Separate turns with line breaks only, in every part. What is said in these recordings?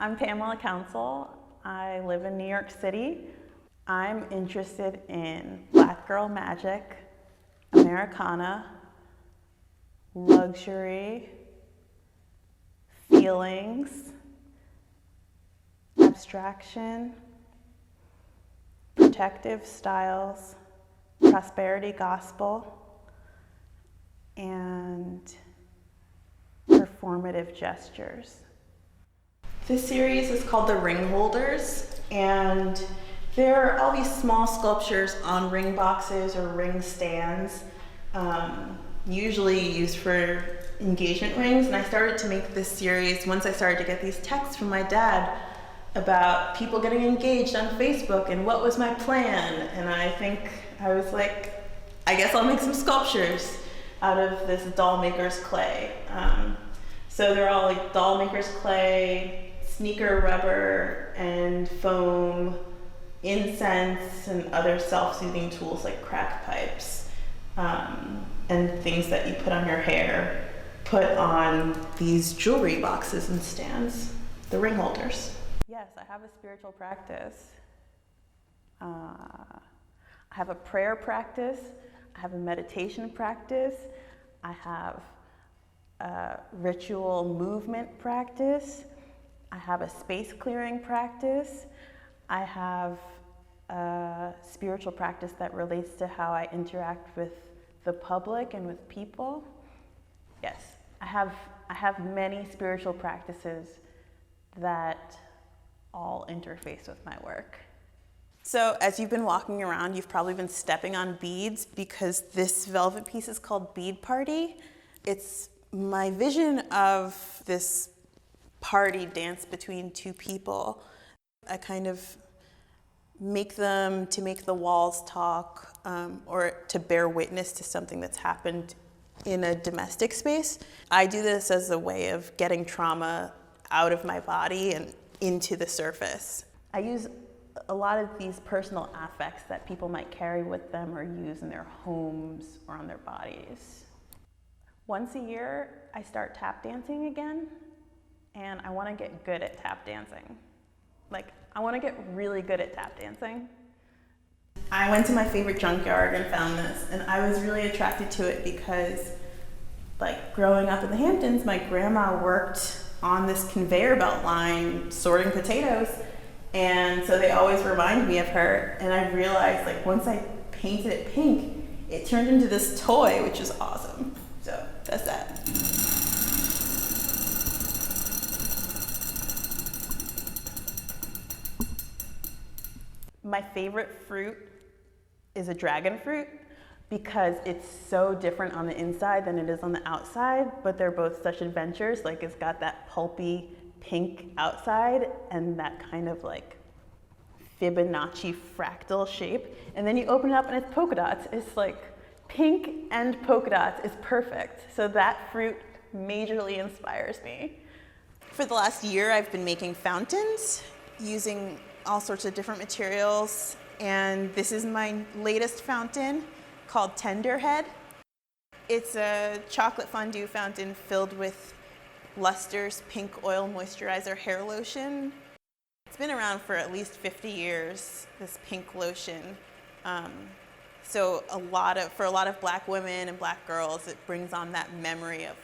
I'm Pamela Council. I live in New York City. I'm interested in Black girl magic, Americana, luxury, feelings, abstraction, protective styles, prosperity gospel, and performative gestures. This series is called the Ring Holders, and there are all these small sculptures on ring boxes or ring stands, usually used for engagement rings. And I started to make this series once I started to get these texts from my dad about people getting engaged on Facebook and what was my plan. And I was like, I guess I'll make some sculptures out of this doll maker's clay. So they're all like doll maker's clay, sneaker rubber and foam, incense, and other self-soothing tools like crack pipes, and things that you put on your hair, put on these jewelry boxes and stands, the ring holders. Yes, I have a spiritual practice. I have a prayer practice. I have a meditation practice. I have a ritual movement practice. I have a space clearing practice. I have a spiritual practice that relates to how I interact with the public and with people. Yes, I have many spiritual practices that all interface with my work. So as you've been walking around, you've probably been stepping on beads because this velvet piece is called Bead Party. It's my vision of this party dance between two people. I kind of make them to make the walls talk, or to bear witness to something that's happened in a domestic space. I do this as a way of getting trauma out of my body and into the surface. I use a lot of these personal affects that people might carry with them or use in their homes or on their bodies. Once a year, I start tap dancing again, and I want to get good at tap dancing. I want to get really good at tap dancing. I went to my favorite junkyard and found this, and I was really attracted to it because, growing up in the Hamptons, my grandma worked on this conveyor belt line sorting potatoes, and so they always remind me of her. And I realized, once I painted it pink, it turned into this toy, which is awesome. So that's that. My favorite fruit is a dragon fruit because it's so different on the inside than it is on the outside, but they're both such adventures. It's got that pulpy pink outside and that kind of Fibonacci fractal shape. And then you open it up and it's polka dots. It's pink and polka dots is perfect. So that fruit majorly inspires me. For the last year, I've been making fountains using all sorts of different materials. And this is my latest fountain called Tenderhead. It's a chocolate fondue fountain filled with Luster's Pink Oil Moisturizer Hair Lotion. It's been around for at least 50 years, this pink lotion. So for a lot of Black women and Black girls, it brings on that memory of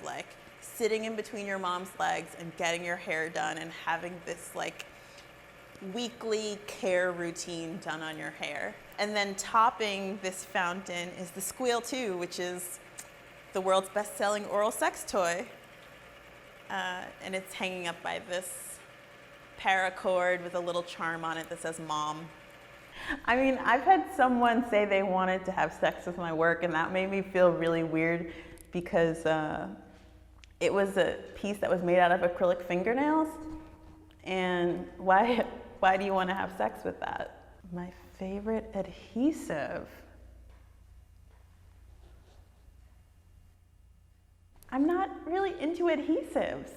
sitting in between your mom's legs and getting your hair done and having this weekly care routine done on your hair. And then topping this fountain is the Squeal 2, which is the world's best-selling oral sex toy. And it's hanging up by this paracord with a little charm on it that says mom. I've had someone say they wanted to have sex with my work, and that made me feel really weird because it was a piece that was made out of acrylic fingernails. And why do you want to have sex with that? My favorite adhesive. I'm not really into adhesives.